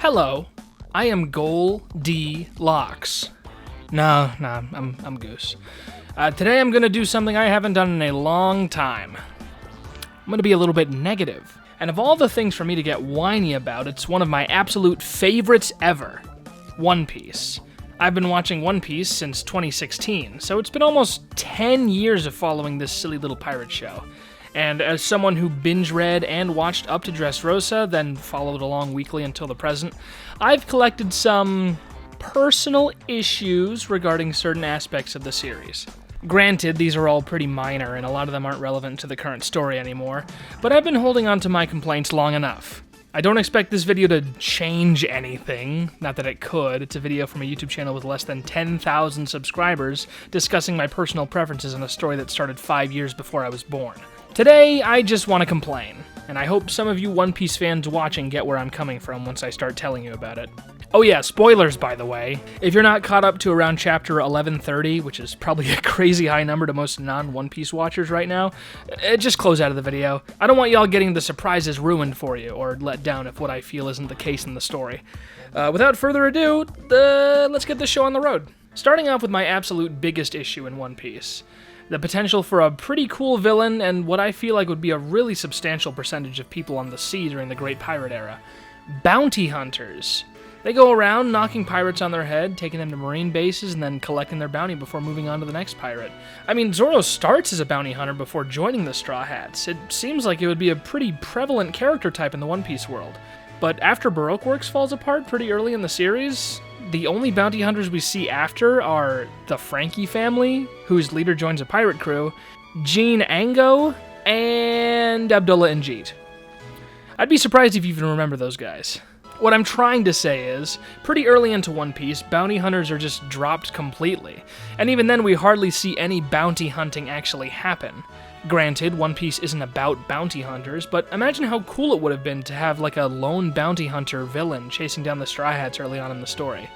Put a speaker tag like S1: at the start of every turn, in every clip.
S1: Hello, I am Goal D Locks. No, I'm Goose. Today I'm gonna do something I haven't done in a long time. I'm gonna be a little bit negative. And of all the things for me to get whiny about, it's one of my absolute favorites ever. One Piece. I've been watching One Piece since 2016, so it's been almost 10 years of following this silly little pirate show. And as someone who binge-read and watched up to Dressrosa, then followed along weekly until the present, I've collected some personal issues regarding certain aspects of the series. Granted, these are all pretty minor, and a lot of them aren't relevant to the current story anymore, but I've been holding on to my complaints long enough. I don't expect this video to change anything, not that it could. It's a video from a YouTube channel with less than 10,000 subscribers discussing my personal preferences on a story that started 5 years before I was born. Today, I just want to complain, and I hope some of you One Piece fans watching get where I'm coming from once I start telling you about it. Oh yeah, spoilers by the way. If you're not caught up to around chapter 1130, which is probably a crazy high number to most non-One Piece watchers right now, just close out of the video. I don't want y'all getting the surprises ruined for you, or let down if what I feel isn't the case in the story. Without further ado, let's get this show on the road. Starting off with my absolute biggest issue in One Piece. The potential for a pretty cool villain and what I feel like would be a really substantial percentage of people on the sea during the Great Pirate Era. Bounty hunters. They go around knocking pirates on their head, taking them to marine bases, and then collecting their bounty before moving on to the next pirate. I mean, Zoro starts as a bounty hunter before joining the Straw Hats. It seems like it would be a pretty prevalent character type in the One Piece world. But after Baroque Works falls apart pretty early in the series, the only bounty hunters we see after are the Frankie family, whose leader joins a pirate crew, Jean Ango, and Abdullah and Jeet. I'd be surprised if you even remember those guys. What I'm trying to say is, pretty early into One Piece, bounty hunters are just dropped completely, and even then we hardly see any bounty hunting actually happen. Granted, One Piece isn't about bounty hunters, but imagine how cool it would have been to have like a lone bounty hunter villain chasing down the Straw Hats early on in the story.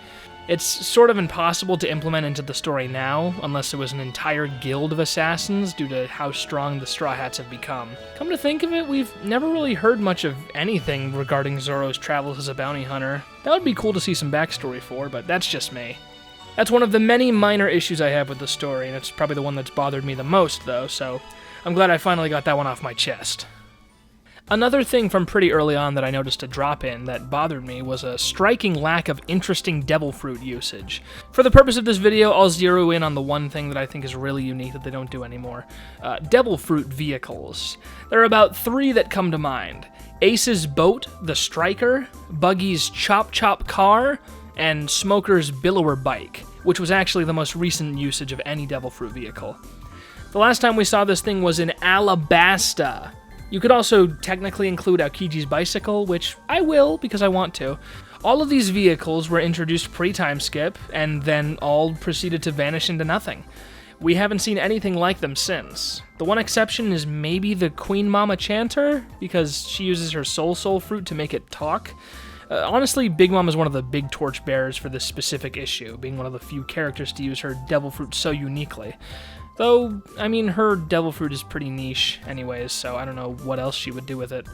S1: It's sort of impossible to implement into the story now, unless it was an entire guild of assassins due to how strong the Straw Hats have become. Come to think of it, we've never really heard much of anything regarding Zoro's travels as a bounty hunter. That would be cool to see some backstory for, but that's just me. That's one of the many minor issues I have with the story, and it's probably the one that's bothered me the most, though, so I'm glad I finally got that one off my chest. Another thing from pretty early on that I noticed a drop in that bothered me was a striking lack of interesting devil fruit usage. For the purpose of this video, I'll zero in on the one thing that I think is really unique that they don't do anymore. Devil fruit vehicles. There are about 3 that come to mind. Ace's boat, the Striker, Buggy's Chop Chop car, and Smoker's Billower bike, which was actually the most recent usage of any devil fruit vehicle. The last time we saw this thing was in Alabasta. You could also technically include Aokiji's bicycle, which I will because I want to. All of these vehicles were introduced pre-time skip, and then all proceeded to vanish into nothing. We haven't seen anything like them since. The one exception is maybe the Queen Mama Chanter, because she uses her soul fruit to make it talk. Honestly, Big Mom is one of the big torch bearers for this specific issue, being one of the few characters to use her devil fruit so uniquely. Though, I mean, her devil fruit is pretty niche anyways, so I don't know what else she would do with it.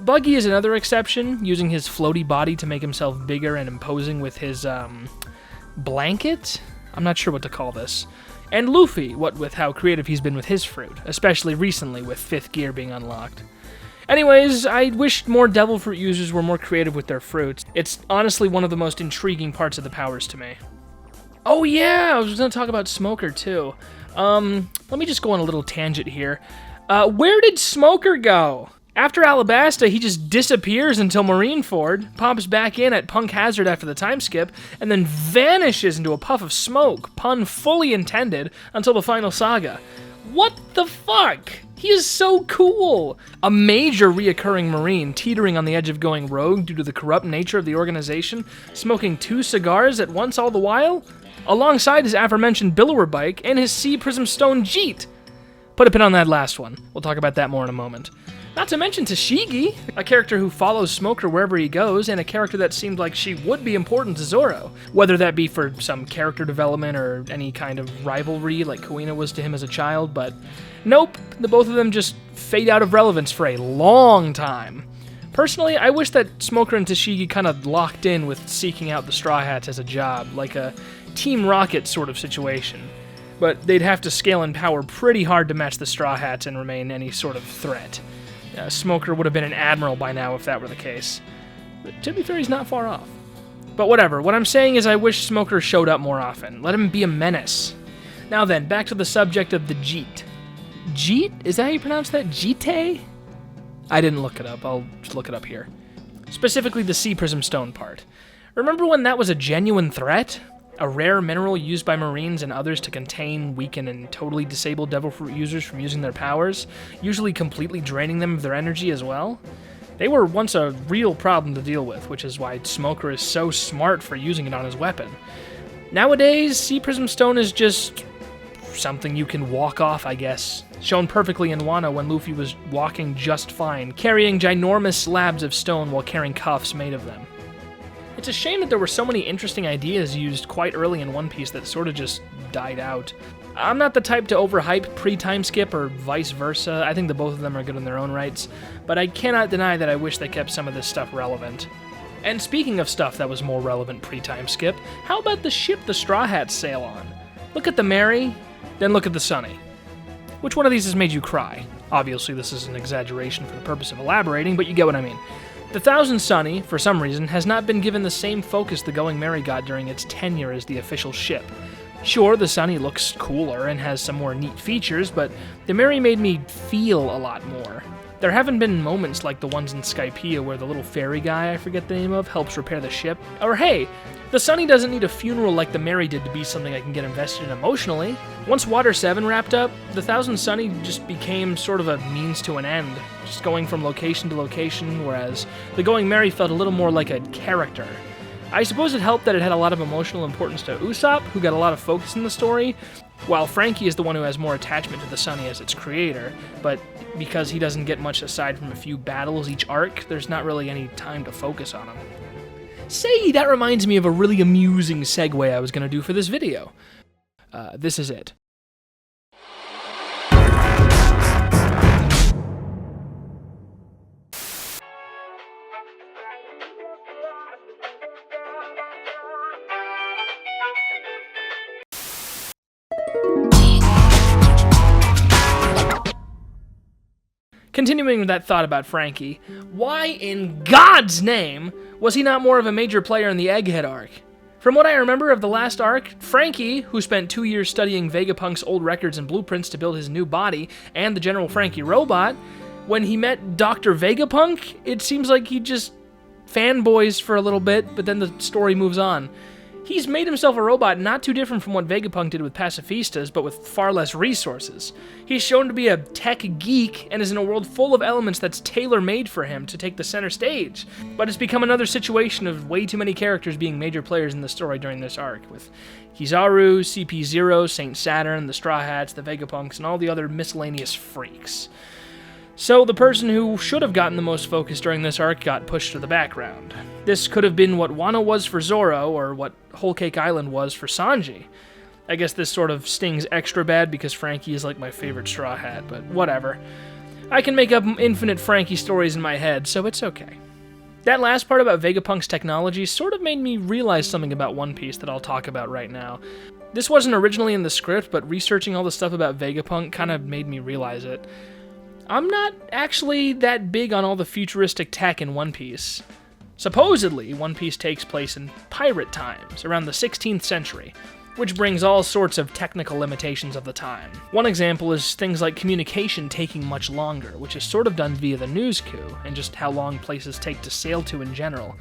S1: Buggy is another exception, using his floaty body to make himself bigger and imposing with his, blanket? I'm not sure what to call this. And Luffy, what with how creative he's been with his fruit, especially recently with 5th gear being unlocked. Anyways, I wish more devil fruit users were more creative with their fruits. It's honestly one of the most intriguing parts of the powers to me. Oh yeah, I was going to talk about Smoker too. Let me just go on a little tangent here. Where did Smoker go? After Alabasta, he just disappears until Marineford, pops back in at Punk Hazard after the time skip, and then vanishes into a puff of smoke, pun fully intended, until the final saga. What the fuck? He is so cool! A major reoccurring Marine teetering on the edge of going rogue due to the corrupt nature of the organization, smoking 2 cigars at once all the while, alongside his aforementioned Billower bike and his Sea Prism Stone Jeet. Put a pin on that last one. We'll talk about that more in a moment. Not to mention Tashigi, a character who follows Smoker wherever he goes, and a character that seemed like she would be important to Zoro, whether that be for some character development or any kind of rivalry like Kuina was to him as a child, but nope, the both of them just fade out of relevance for a long time. Personally, I wish that Smoker and Tashigi kind of locked in with seeking out the Straw Hats as a job, like a Team Rocket sort of situation. But they'd have to scale in power pretty hard to match the Straw Hats and remain any sort of threat. Smoker would have been an admiral by now if that were the case. But to be fair, he's not far off. But whatever, what I'm saying is I wish Smoker showed up more often. Let him be a menace. Now then, back to the subject of the Jeet. Jeet? Is that how you pronounce that? Jeete? I didn't look it up. I'll just look it up here. Specifically the Sea Prism Stone part. Remember when that was a genuine threat? A rare mineral used by Marines and others to contain, weaken, and totally disable Devil Fruit users from using their powers, usually completely draining them of their energy as well? They were once a real problem to deal with, which is why Smoker is so smart for using it on his weapon. Nowadays, Sea Prism Stone is just something you can walk off, I guess. Shown perfectly in Wano when Luffy was walking just fine, carrying ginormous slabs of stone while carrying cuffs made of them. It's a shame that there were so many interesting ideas used quite early in One Piece that sort of just died out. I'm not the type to overhype pre-time skip or vice versa. I think that both of them are good in their own rights, but I cannot deny that I wish they kept some of this stuff relevant. And speaking of stuff that was more relevant pre-time skip, how about the ship the Straw Hats sail on? Look at the Mary, then look at the Sunny. Which one of these has made you cry? Obviously, this is an exaggeration for the purpose of elaborating, but you get what I mean. The Thousand Sunny, for some reason, has not been given the same focus the Going Merry got during its tenure as the official ship. Sure, the Sunny looks cooler and has some more neat features, but the Merry made me feel a lot more. There haven't been moments like the ones in Skypiea where the little fairy guy I forget the name of helps repair the ship. Or hey, the Sunny doesn't need a funeral like the Merry did to be something I can get invested in emotionally. Once Water 7 wrapped up, the Thousand Sunny just became sort of a means to an end, just going from location to location, whereas the Going Merry felt a little more like a character. I suppose it helped that it had a lot of emotional importance to Usopp, who got a lot of focus in the story, while Frankie is the one who has more attachment to the Sunny as its creator, but because he doesn't get much aside from a few battles each arc, there's not really any time to focus on him. Say, that reminds me of a really amusing segue I was going to do for this video. This is it. Continuing with that thought about Frankie, why in God's name was he not more of a major player in the Egghead arc? From what I remember of the last arc, Frankie, who spent 2 years studying Vegapunk's old records and blueprints to build his new body, and the General Frankie robot, when he met Dr. Vegapunk, it seems like he just fanboys for a little bit, but then the story moves on. He's made himself a robot not too different from what Vegapunk did with Pacifistas, but with far less resources. He's shown to be a tech geek and is in a world full of elements that's tailor-made for him to take the center stage. But it's become another situation of way too many characters being major players in the story during this arc, with Kizaru, CP0, Saint Saturn, the Straw Hats, the Vegapunks, and all the other miscellaneous freaks. So the person who should have gotten the most focus during this arc got pushed to the background. This could have been what Wano was for Zoro, or what Whole Cake Island was for Sanji. I guess this sort of stings extra bad because Frankie is like my favorite Straw Hat, but whatever. I can make up infinite Frankie stories in my head, so it's okay. That last part about Vegapunk's technology sort of made me realize something about One Piece that I'll talk about right now. This wasn't originally in the script, but researching all the stuff about Vegapunk kind of made me realize it. I'm not actually that big on all the futuristic tech in One Piece. Supposedly, One Piece takes place in pirate times, around the 16th century, which brings all sorts of technical limitations of the time. One example is things like communication taking much longer, which is sort of done via the news coup, and just how long places take to sail to in general.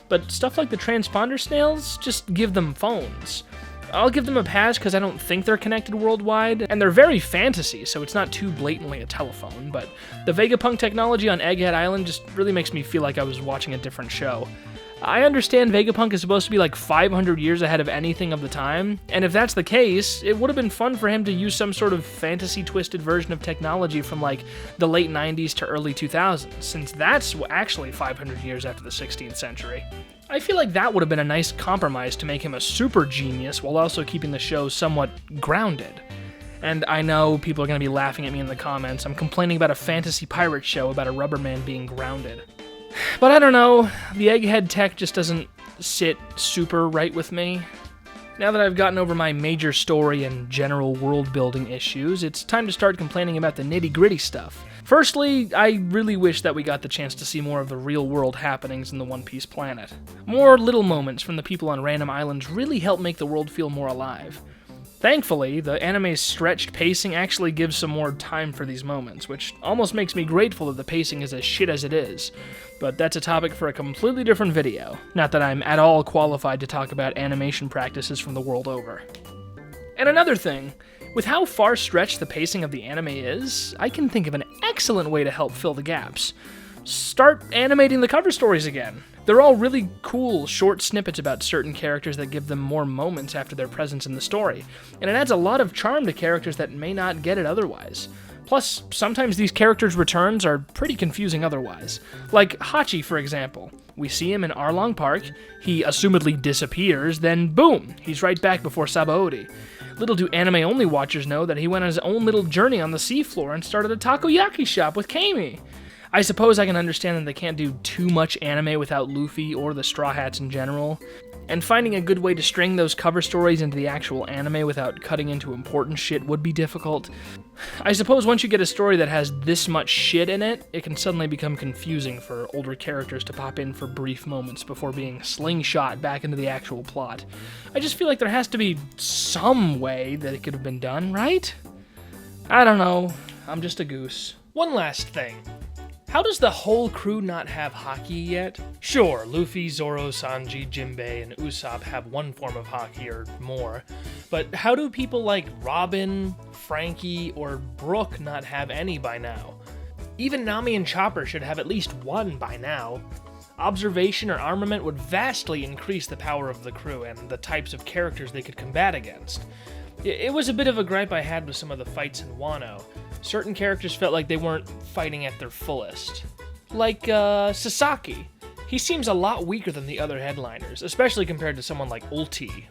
S1: But stuff like the transponder snails, just give them phones. I'll give them a pass because I don't think they're connected worldwide, and they're very fantasy, so it's not too blatantly a telephone, but the Vegapunk technology on Egghead Island just really makes me feel like I was watching a different show. I understand Vegapunk is supposed to be like 500 years ahead of anything of the time, and if that's the case, it would have been fun for him to use some sort of fantasy-twisted version of technology from like the late 90s to early 2000s, since that's actually 500 years after the 16th century. I feel like that would have been a nice compromise to make him a super genius while also keeping the show somewhat grounded. And I know people are going to be laughing at me in the comments. I'm complaining about a fantasy pirate show about a rubber man being grounded. But I don't know, the egghead tech just doesn't sit super right with me. Now that I've gotten over my major story and general world-building issues, it's time to start complaining about the nitty-gritty stuff. Firstly, I really wish that we got the chance to see more of the real-world happenings in the One Piece planet. More little moments from the people on random islands really help make the world feel more alive. Thankfully, the anime's stretched pacing actually gives some more time for these moments, which almost makes me grateful that the pacing is as shit as it is. But that's a topic for a completely different video. Not that I'm at all qualified to talk about animation practices from the world over. And another thing, with how far-stretched the pacing of the anime is, I can think of an excellent way to help fill the gaps. Start animating the cover stories again. They're all really cool, short snippets about certain characters that give them more moments after their presence in the story, and it adds a lot of charm to characters that may not get it otherwise. Plus, sometimes these characters' returns are pretty confusing otherwise. Like Hachi, for example. We see him in Arlong Park, he assumedly disappears, then boom, he's right back before Sabaody. Little do anime-only watchers know that he went on his own little journey on the seafloor and started a takoyaki shop with Kami. I suppose I can understand that they can't do too much anime without Luffy or the Straw Hats in general, and finding a good way to string those cover stories into the actual anime without cutting into important shit would be difficult. I suppose once you get a story that has this much shit in it, it can suddenly become confusing for older characters to pop in for brief moments before being slingshot back into the actual plot. I just feel like there has to be some way that it could have been done, right? I don't know. I'm just a goose. One last thing. How does the whole crew not have haki yet? Sure, Luffy, Zoro, Sanji, Jinbei, and Usopp have one form of haki or more, but how do people like Robin, Frankie, or Brook not have any by now? Even Nami and Chopper should have at least one by now. Observation or armament would vastly increase the power of the crew and the types of characters they could combat against. It was a bit of a gripe I had with some of the fights in Wano. Certain characters felt like they weren't fighting at their fullest. Like, Sasaki. He seems a lot weaker than the other headliners, especially compared to someone like Ulti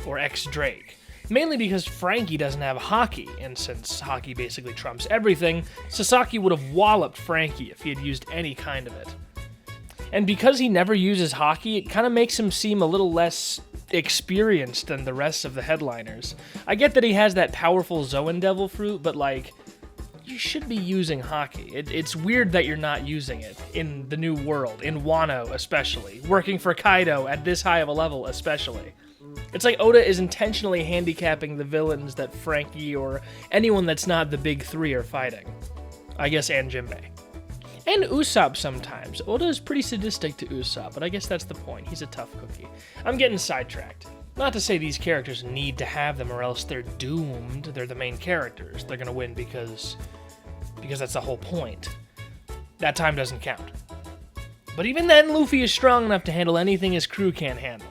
S1: or X-Drake. Mainly because Frankie doesn't have haki, and since haki basically trumps everything, Sasaki would have walloped Frankie if he had used any kind of it. And because he never uses haki, it kind of makes him seem a little less experienced than the rest of the headliners. I get that he has that powerful Zoan Devil Fruit, but like, you should be using haki. It's weird that you're not using it in the new world, in Wano especially, working for Kaido at this high of a level especially. It's like Oda is intentionally handicapping the villains that Frankie or anyone that's not the big three are fighting. I guess, and Jinbei. And Usopp sometimes. Oda is pretty sadistic to Usopp, but I guess that's the point. He's a tough cookie. I'm getting sidetracked. Not to say these characters need to have them or else they're doomed. They're the main characters. They're gonna win because that's the whole point. That time doesn't count. But even then, Luffy is strong enough to handle anything his crew can't handle.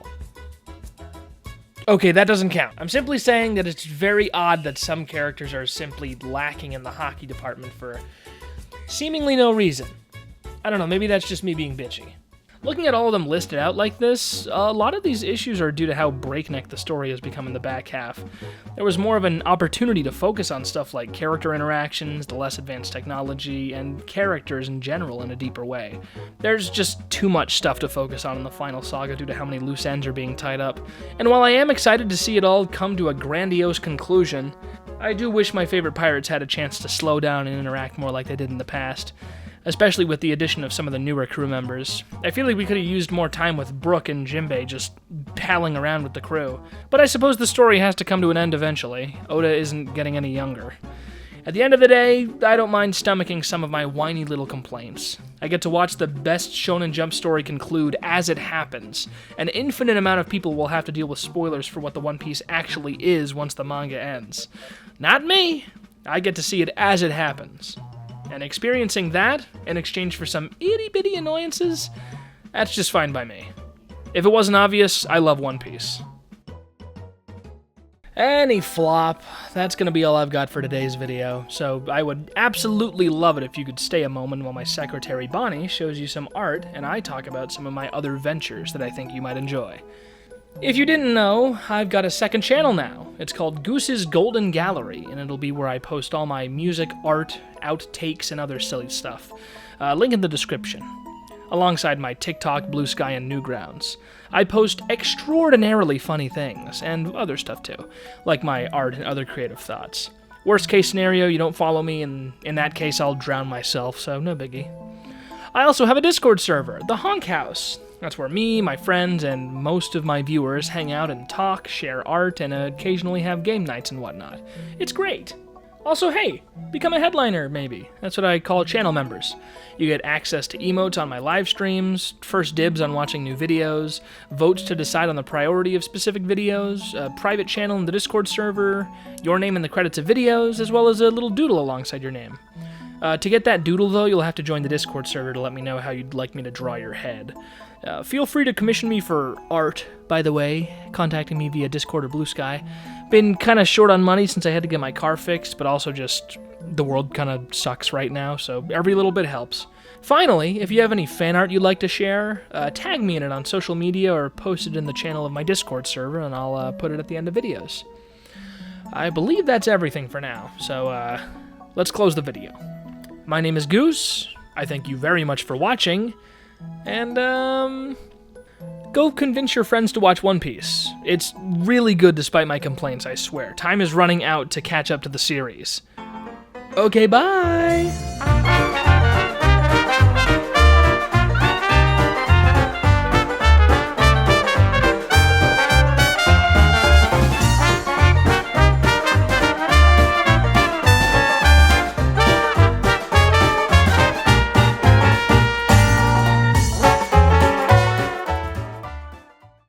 S1: Okay, that doesn't count. I'm simply saying that it's very odd that some characters are simply lacking in the haki department for seemingly no reason. I don't know, maybe that's just me being bitchy. Looking at all of them listed out like this, a lot of these issues are due to how breakneck the story has become in the back half. There was more of an opportunity to focus on stuff like character interactions, the less advanced technology, and characters in general in a deeper way. There's just too much stuff to focus on in the final saga due to how many loose ends are being tied up. And while I am excited to see it all come to a grandiose conclusion, I do wish my favorite pirates had a chance to slow down and interact more like they did in the past. Especially with the addition of some of the newer crew members. I feel like we could have used more time with Brook and Jinbei just palling around with the crew. But I suppose the story has to come to an end eventually. Oda isn't getting any younger. At the end of the day, I don't mind stomaching some of my whiny little complaints. I get to watch the best Shonen Jump story conclude as it happens. An infinite amount of people will have to deal with spoilers for what the One Piece actually is once the manga ends. Not me! I get to see it as it happens. And experiencing that, in exchange for some itty-bitty annoyances, that's just fine by me. If it wasn't obvious, I love One Piece. Any flop, that's gonna be all I've got for today's video, so I would absolutely love it if you could stay a moment while my secretary Bonnie shows you some art and I talk about some of my other ventures that I think you might enjoy. If you didn't know, I've got a second channel now. It's called Goose's Golden Gallery, and it'll be where I post all my music, art, outtakes, and other silly stuff. Link in the description. alongside my TikTok, Blue Sky, and Newgrounds. I post extraordinarily funny things, and other stuff too, like my art and other creative thoughts. Worst case scenario, you don't follow me, and in that case I'll drown myself, so no biggie. I also have a Discord server, the Honk House. That's where me, my friends, and most of my viewers hang out and talk, share art, and occasionally have game nights and whatnot. It's great. Also, hey, become a headliner, maybe. That's what I call channel members. You get access to emotes on my live streams, first dibs on watching new videos, votes to decide on the priority of specific videos, a private channel in the Discord server, your name in the credits of videos, as well as a little doodle alongside your name. To get that doodle, though, you'll have to join the Discord server to let me know how you'd like me to draw your head. Feel free to commission me for art, by the way, contacting me via Discord or Blue Sky. Been kind of short on money since I had to get my car fixed, but also just the world kind of sucks right now, so every little bit helps. Finally, if you have any fan art you'd like to share, tag me in it on social media or post it in the channel of my Discord server, and I'll put it at the end of videos. I believe that's everything for now, so let's close the video. My name is Goose. I thank you very much for watching, and go convince your friends to watch One Piece. It's really good despite my complaints, I swear. Time is running out to catch up to the series. Okay, bye!